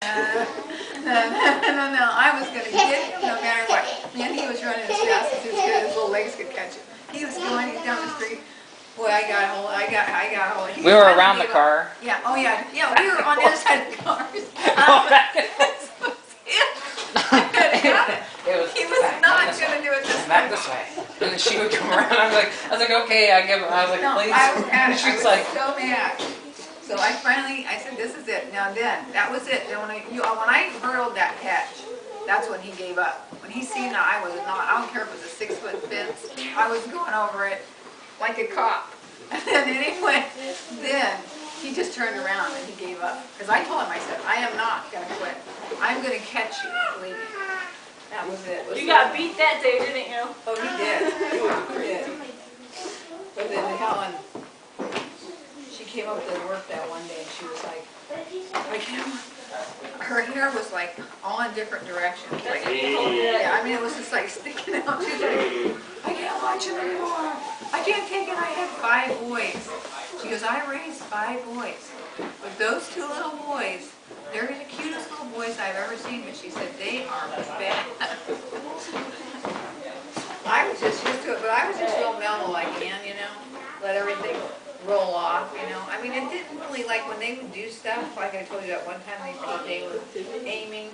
No, I was going to get him no matter what. Man, he was running as fast as his little legs could catch him. He was going down the street. Boy, I got hold. We were around the car. Yeah, oh yeah, we were on the other side of the cars. He was not going to do it this back this way. And then she would come around. I was like, okay, I was like, no, please. I was mad. She was like, so mad. So I said, this is it. Now then, that was it. Then when I hurled that catch, that's when he gave up. When he seen that I was not, I don't care if it was a 6-foot fence, I was going over it like a cop. And then anyway, then he just turned around and he gave up. Because I told him, I said, I am not going to quit. I'm going to catch you, believe me. That was it. You got beat that day, didn't you? Oh, he did. He did. But then Helen, she came up to work that one day and she was like, her hair was like all in different directions. Like, yeah, I mean it was just like sticking out. She's like, I can't watch it anymore. I can't take it. I had 5 boys. She goes, I raised 5 boys. But those 2 little boys, they're the cutest little boys I've ever seen, but she said they are bad. I was just used to it, but I was just real mellow like Ann, you know, let everything roll off, you know. I mean, it didn't really, like when they would do stuff, like I told you that one time they were aiming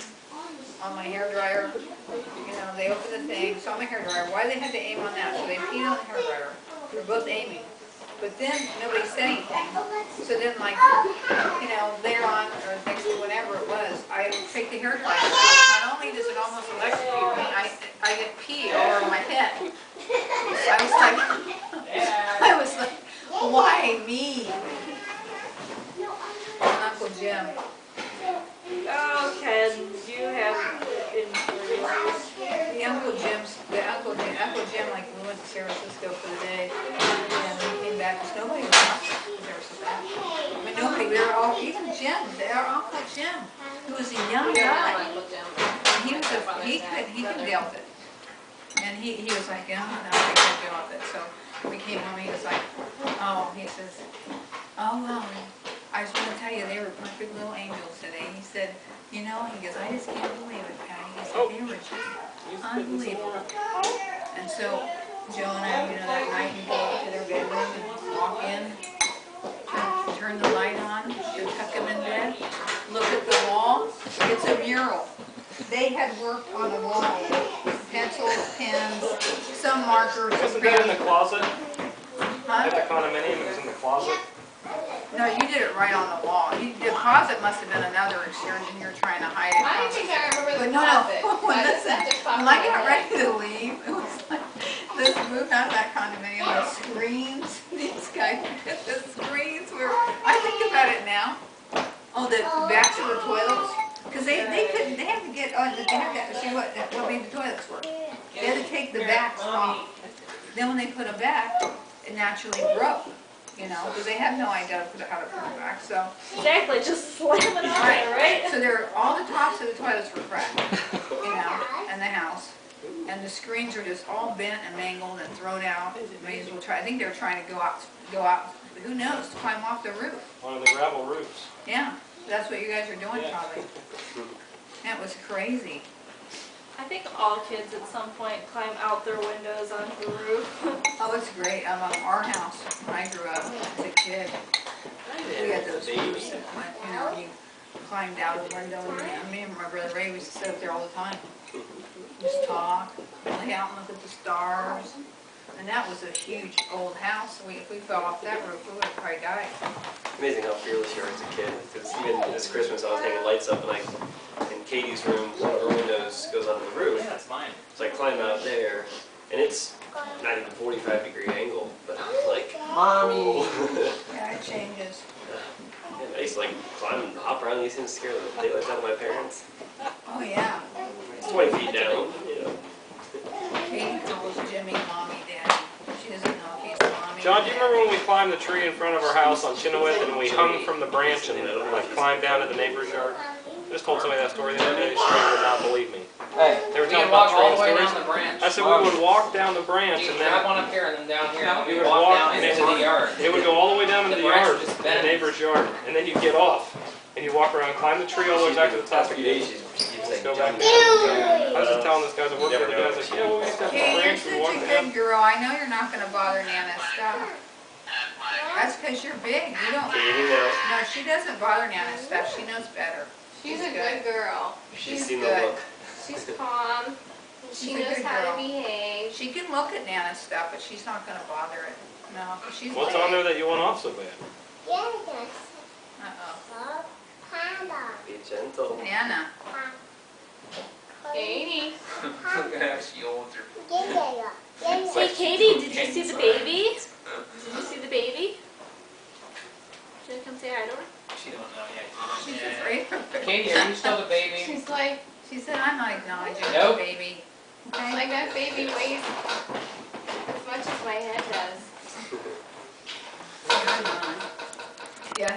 on my hair dryer. You know, they opened the thing, saw my hair dryer. Why they had to aim on that? So they peed on the hair dryer. They were both aiming. But then nobody said anything. So then, like, you know, later on, or next to whenever it was, I take the hair dryer. Not only does it almost electrocute me, I get pee all over my head. I was like, why me? And Uncle Jim. Oh, Ken, you have injuries. Uncle Jim, like, we went to San Francisco for the day, and we came back, because nobody was watching, because they were so bad. I mean, nobody, we were all, even Jim, our Uncle Jim, who was a young guy, and he could deal with it. And he was like, yeah, no, I can't deal with it. So we came home, he was like, oh, he says, oh, well, I just want to tell you, they were perfect little angels today. He said, you know, he goes, I just can't believe it, Patty. He said, they were just unbelievable. And so Joe and I, you know, that night we go up to their bedroom and walk in, turn the light on, tuck them in bed, look at the wall. It's a mural. They had worked on the wall, pencils, pens, some markers. Wasn't that in the closet? Huh? At the condominium, it was in the closet? No, you did it right on the wall. The closet must have been another exchange and you're trying to hide it. I think I remember the closet. closet. When I got ready to leave, it was like, this moved out of that condominium, the screens, these guys, the screens were, I think about it now. Oh, the backs of the toilets. Because they had to get on the internet to see what made the toilets work. They had to take the backs off. Then when they put them back, it naturally broke, you know, because they had no idea how to put them back. So exactly, just slam it on there, right? So all the tops of the toilets were cracked, you know, in the house. And the screens were just all bent and mangled and thrown out. May as well try. I think they were trying to go out, who knows, to climb off the roof. One of the gravel roofs. Yeah. That's what you guys are doing, probably. That was crazy. I think all kids at some point climb out their windows onto the roof. Oh, it's great. Our house, when I grew up as a kid, we had those roofs that went, you know, you climbed out of the window. And me and my brother Ray used to sit up there all the time. Just talk, lay out and look at the stars. And that was a huge old house. If we fell off that roof, we would have probably died. Amazing how fearless you are as a kid. Because even this Christmas, I was hanging lights up, and in Katie's room, one of her windows goes onto the roof. Yeah, that's mine. So I climb out there, and it's not even a 45-degree angle, but I'm like, Mommy. Yeah, it changes. I used to climb and hop around these things, scare the daylights out of my parents. Oh yeah. It's 20 feet down, you know. Katie calls Jimmy mommy daddy. She doesn't know if he's mommy. John, do you remember when we climbed the tree in front of our house on Chinook and we hung from the branch and climbed down to the neighbor's yard? I just told somebody that story the other day. Somebody would not believe me. Hey, They were we telling can walk about all the way stories. down the branch. I said we would walk down the branch You and grab then one up here and then down here. we We would walk walk down and into the yard. it would go all the way down into The the branch yard, would just the bend. neighbor's yard, and then you'd get off. and you walk around, climb the tree all the way back to the top After again. days, she keeps saying, Go back Johnny. down. I was just telling this guy that worked You for never the guy, know. like, yeah, well, we used to have a Katie, you're branch we such walked a down. good girl. I know you're not gonna bother Nana's stuff. That's because you're big. You don't. Katie, no. No, she doesn't bother Nana's stuff. She knows better. She's a good girl. She's seen the good. look. She's calm. She's She a knows good how girl. to behave. She can look at Nana's stuff, but she's not gonna bother it. No, 'cause she's What's big. on there that you want off so bad? Uh-oh. Be gentle. Nana. Katie. Look at how she holds her. Hey, Katie, did you see the baby? Did you see the baby? Should I come say hi to her? She don't know yet. She's Yeah. afraid of it. Katie, are you still the baby? She's like, She said, I'm not acknowledging Nope. the baby. Okay? like that baby weighs as much as my head does. Yeah.